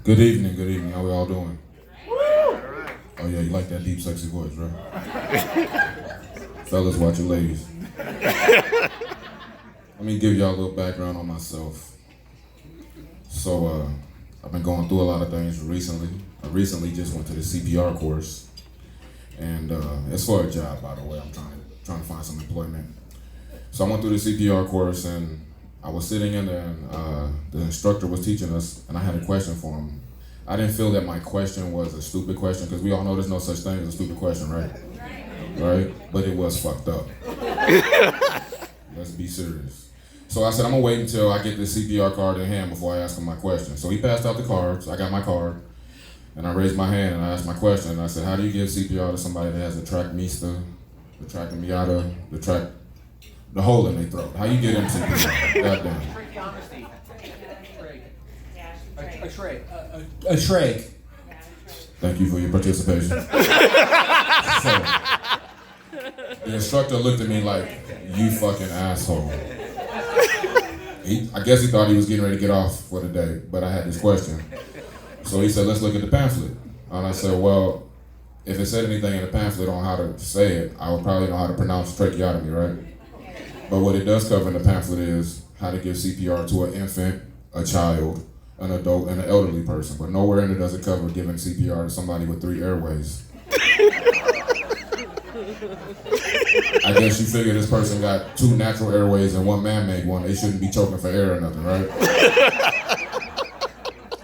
Good evening, good evening. How we all doing? Oh yeah, you like that deep, sexy voice, right? Fellas, watch your ladies. Let me give y'all a little background on myself. So, I've been going through a lot of things recently. I recently just went to the CPR course, and it's for a job, by the way. I'm trying to find some employment. So I went through the CPR course, and I was sitting in there, and the instructor was teaching us, and I had a question for him. I didn't feel that my question was a stupid question, because we all know there's no such thing as a stupid question, right? Right? But it was fucked up. Let's be serious. So I said, I'm gonna wait until I get the CPR card in hand before I ask him my question. So he passed out the cards, I got my card, and I raised my hand and I asked my question, and I said, how do you give CPR to somebody that has a trachemista, the tracheomiata, the hole in their throat? How you get them CPR? Goddamn. A trach. Thank you for your participation. So, the instructor looked at me like, you fucking asshole. I guess he thought he was getting ready to get off for the day, but I had this question. So he said, let's look at the pamphlet. And I said, well, if it said anything in the pamphlet on how to say it, I would probably know how to pronounce tracheotomy, right? But what it does cover in the pamphlet is how to give CPR to an infant, a child, an adult, and an elderly person. But nowhere in it does it cover giving CPR to somebody with 3 airways. I guess you figure this person got 2 natural airways and 1 man-made one. They shouldn't be choking for air or nothing, right?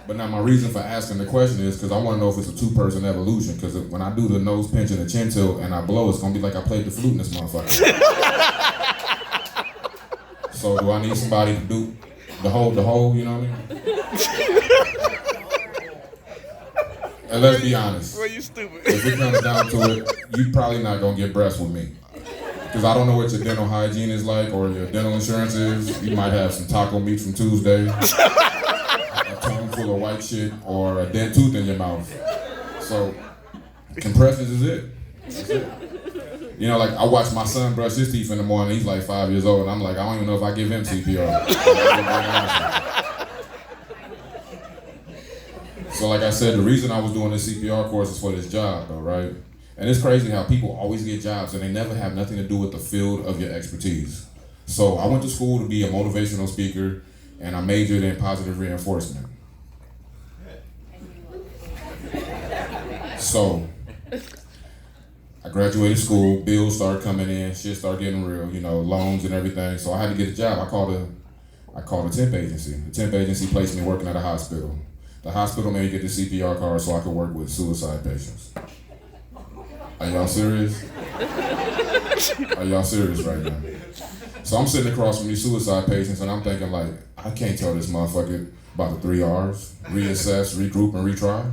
But now my reason for asking the question is because I want to know if it's a 2-person evolution. Because when I do the nose pinch and the chin tilt and I blow, it's gonna be like I played the flute in this motherfucker. So do I need somebody to do the whole, you know what I mean? And let's be honest. Well, you stupid. If it comes down to it, you probably not gonna get breasts with me. Because I don't know what your dental hygiene is like or your dental insurance is. You might have some taco meat from Tuesday, a tongue full of white shit, or a dead tooth in your mouth. So, compressions is it. That's it. You know, like I watch my son brush his teeth in the morning. He's like 5 years old, and I'm like, I don't even know if I give him CPR. So like I said, the reason I was doing this CPR course is for this job though, right? And it's crazy how people always get jobs and they never have nothing to do with the field of your expertise. So I went to school to be a motivational speaker and I majored in positive reinforcement. So I graduated school, bills started coming in, shit started getting real, you know, loans and everything. So I had to get a job. I called a temp agency. The temp agency placed me working at a hospital. The hospital made me get the CPR card so I could work with suicide patients. Are y'all serious? Are y'all serious right now? So I'm sitting across from these suicide patients and I'm thinking like, I can't tell this motherfucker about the 3 R's, reassess, regroup, and retry.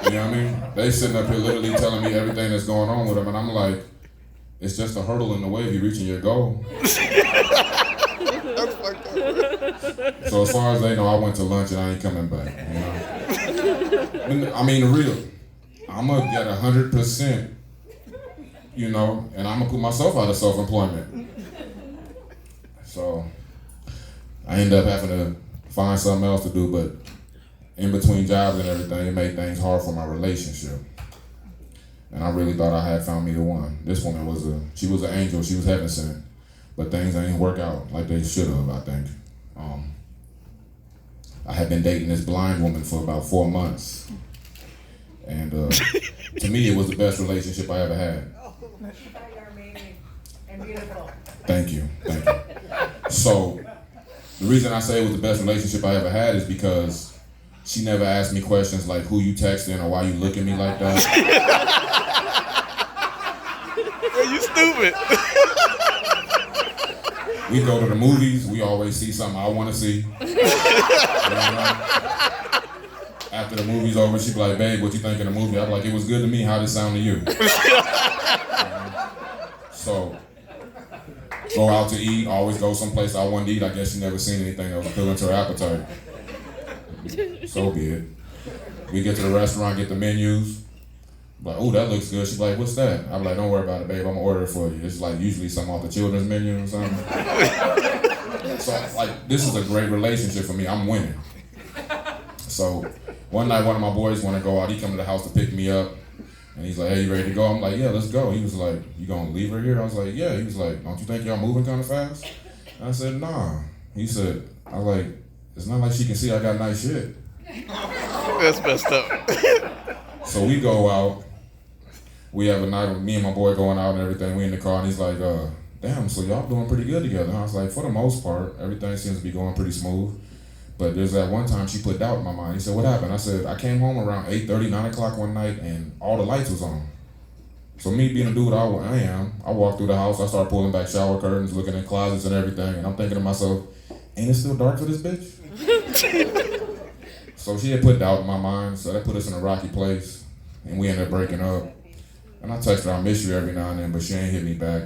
You know what I mean? They sitting up here literally telling me everything that's going on with them and I'm like, it's just a hurdle in the way of you reaching your goal. That's fucked up. So as far as they know, I went to lunch and I ain't coming back, you know? I mean, real. I'm gonna get 100%, you know, and I'm gonna put myself out of self-employment. So I ended up having to find something else to do, but in between jobs and everything, it made things hard for my relationship. And I really thought I had found me the one. This woman she was an angel, she was heaven sent, but things ain't work out like they should have, I think. I had been dating this blind woman for about 4 months. And to me, it was the best relationship I ever had. And beautiful. Thank you. So, the reason I say it was the best relationship I ever had is because she never asked me questions like who you texting or why you look at me like that. Well, you stupid. We go to the movies, we always see something I want to see. You know? After the movie's over, she'd be like, babe, what you think of the movie? I'm like, it was good to me, how did it sound to you? So, go out to eat, always go someplace I wanted to eat. I guess she never seen anything that was appealing to her appetite. So be it. We get to the restaurant, get the menus. Like, oh, that looks good. She's like, what's that? I'm like, don't worry about it, babe. I'm gonna order it for you. It's like usually something off the children's menu or something. So, like, this is a great relationship for me. I'm winning. So one night, one of my boys want to go out. He come to the house to pick me up. And he's like, hey, you ready to go? I'm like, yeah, let's go. He was like, you gonna leave her here? I was like, yeah. He was like, don't you think y'all moving kind of fast? And I said, nah. He said, I was like, it's not like she can see I got nice shit. That's messed up. So we go out. We have a night with me and my boy going out and everything. We in the car and he's like, damn, so y'all doing pretty good together. And I was like, for the most part, everything seems to be going pretty smooth. But there's that one time she put doubt in my mind. He said, what happened? I said, I came home around 8:30, 9 o'clock one night and all the lights was on. So me being a dude I am, I walk through the house, I start pulling back shower curtains, looking in closets and everything, and I'm thinking to myself, ain't it still dark for this bitch? So she had put doubt in my mind, so that put us in a rocky place, and we ended up breaking up. And I text her, I miss you every now and then, but she ain't hit me back.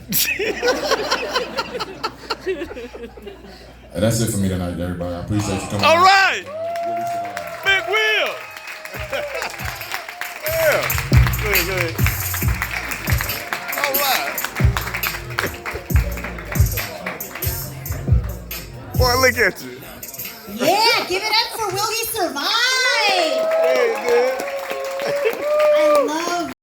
And that's it for me tonight, everybody. I appreciate you coming. All out. right. Big Will. Yeah. Good. All right. Boy, look at you. Yeah, give it up for Will He Survive!